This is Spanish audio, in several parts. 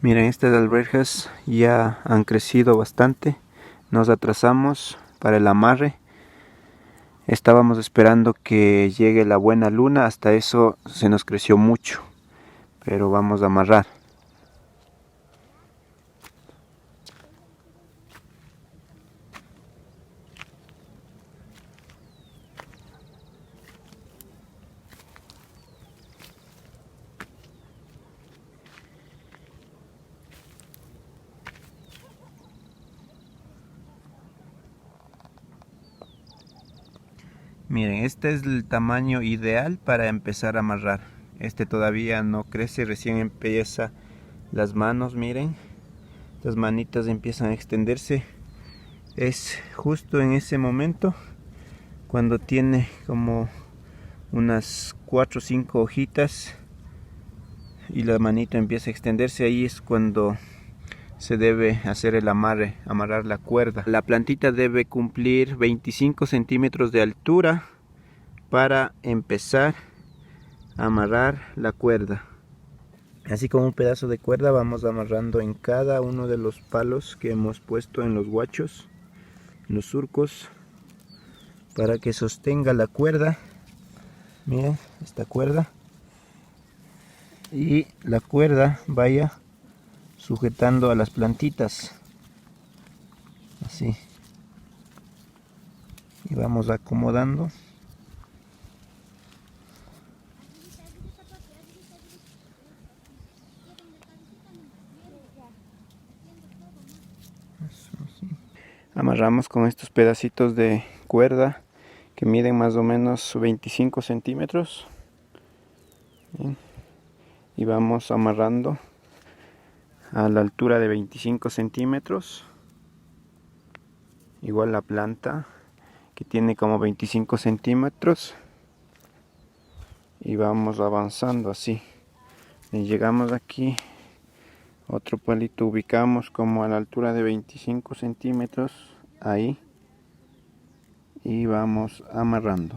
Miren, estas alberjas ya han crecido bastante. Nos atrasamos para el amarre. Estábamos esperando que llegue la buena luna, hasta eso se nos creció mucho. Pero vamos a amarrar. Miren, este es el tamaño ideal para empezar a amarrar. Este todavía no crece, recién empieza las manos, miren. Las manitas empiezan a extenderse. Es justo en ese momento cuando tiene como unas 4 o 5 hojitas y la manita empieza a extenderse. Ahí es cuando se debe hacer el amarre, amarrar la cuerda. La plantita debe cumplir 25 centímetros de altura para empezar a amarrar la cuerda. Así como un pedazo de cuerda vamos amarrando en cada uno de los palos que hemos puesto en los guachos, en los surcos, para que sostenga la cuerda. Miren esta cuerda, y la cuerda vaya sujetando a las plantitas, así, y vamos acomodando. Amarramos con estos pedacitos de cuerda que miden más o menos 25 centímetros. Bien. Y vamos amarrando a la altura de 25 centímetros. Igual la planta que tiene como 25 centímetros. Y vamos avanzando así. Y llegamos aquí. Otro palito ubicamos como a la altura de 25 centímetros. Ahí. Y vamos amarrando.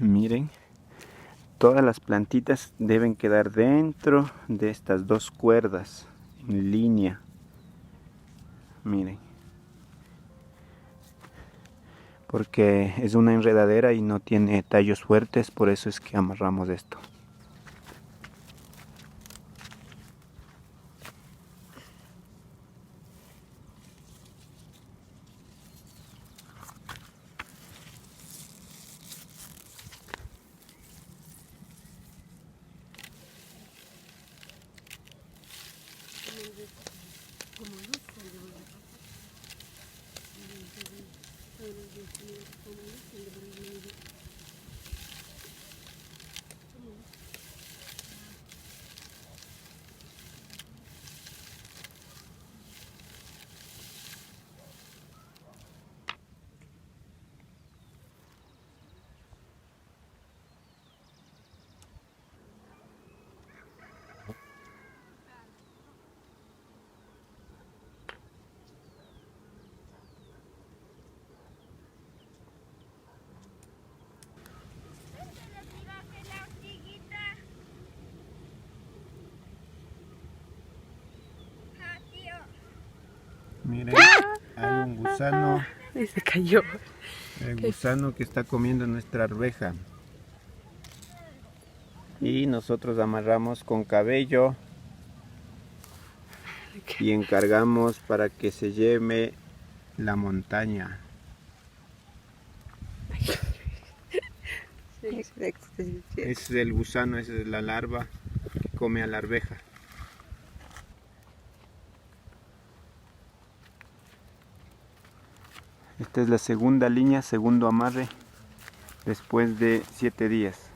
Miren, todas las plantitas deben quedar dentro de estas dos cuerdas en línea. Miren, porque es una enredadera y no tiene tallos fuertes, por eso es que amarramos esto. Miren, hay un gusano. Y se cayó. El gusano que está comiendo nuestra arveja. Y nosotros amarramos con cabello y encargamos para que se lleve la montaña. Es el gusano, es la larva que come a la arveja. Esta es la segunda línea, segundo amarre, después de 7 días.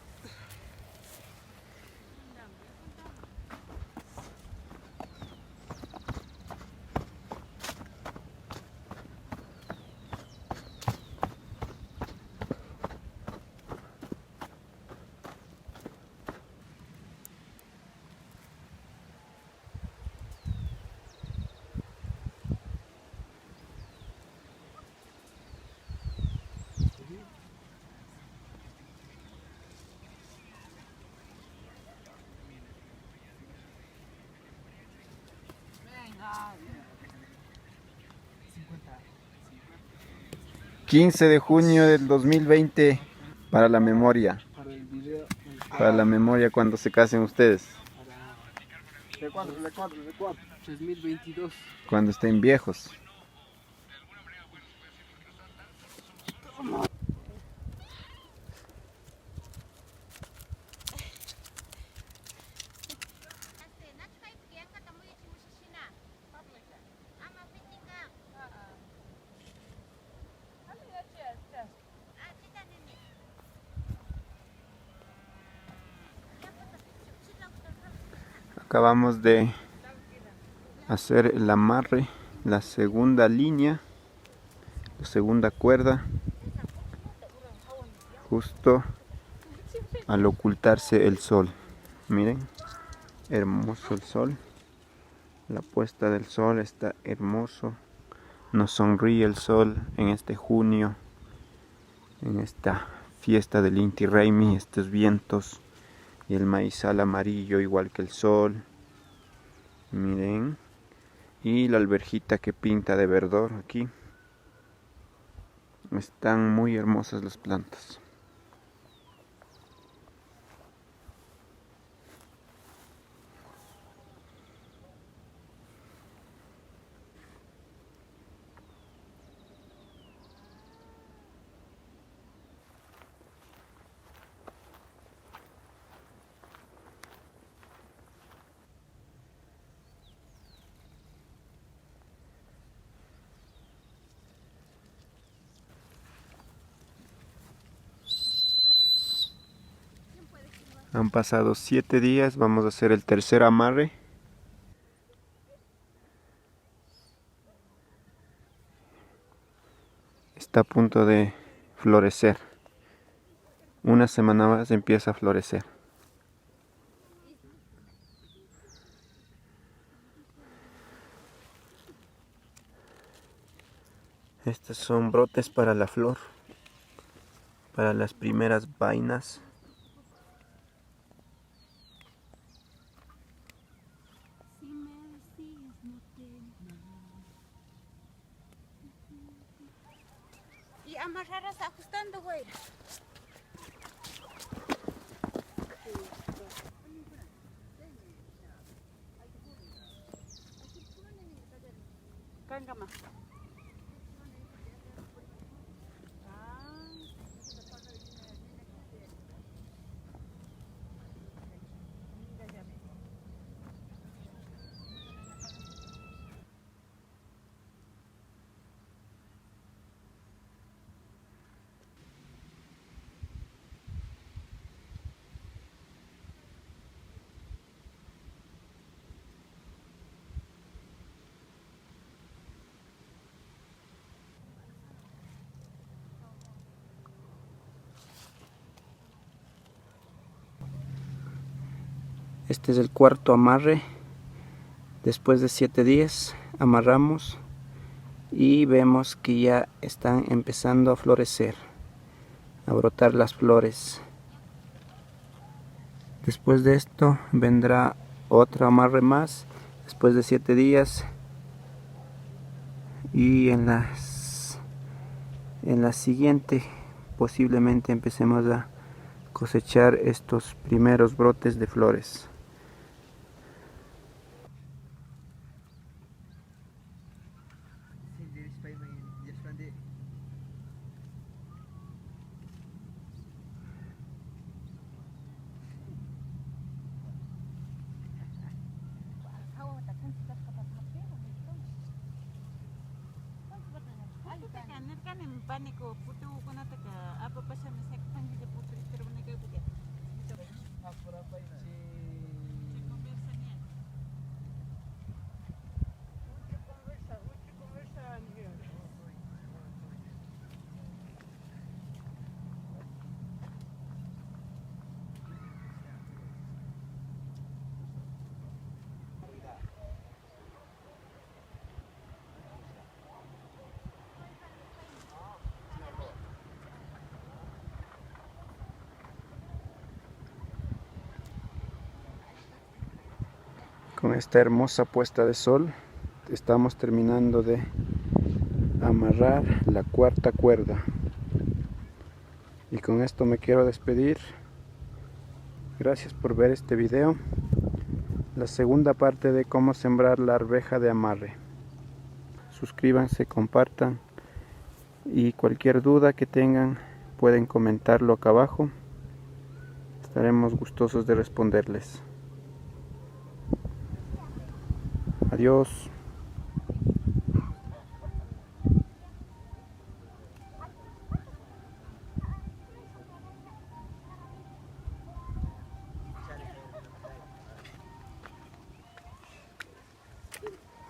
Venga. 15 de junio del 2020, para la memoria. Para el video. Para la memoria cuando se casen ustedes. ¿De cuándo? 2022. Cuando estén viejos. Acabamos de hacer el amarre, la segunda línea, la segunda cuerda, justo al ocultarse el sol. Miren, hermoso el sol, la puesta del sol está hermoso. Nos sonríe el sol en este junio, en esta fiesta del Inti Raymi, estos vientos y el maizal amarillo igual que el sol. Miren, y la alberjita que pinta de verdor aquí. Están muy hermosas las plantas. Han pasado 7 días, vamos a hacer el tercer amarre. Está a punto de florecer. Una semana más empieza a florecer. Estos son brotes para la flor, para las primeras vainas. Y amarrarás ajustando, güey. Venga más. Este es el cuarto amarre. Después de 7 días amarramos y vemos que ya están empezando a florecer, a brotar las flores. Después de esto vendrá otro amarre más después de 7 días, y en la siguiente posiblemente empecemos a cosechar estos primeros brotes de flores. Nerkan en pánico, puto con ataca, apa pasa me saca panji de puto, pero una que buque. Se conversa bien. Conversa bien. Con esta hermosa puesta de sol estamos terminando de amarrar la cuarta cuerda y con esto me quiero despedir. Gracias por ver este video, la segunda parte de cómo sembrar la arveja de amarre. Suscríbanse, compartan y cualquier duda que tengan pueden comentarlo acá abajo, estaremos gustosos de responderles. Adiós.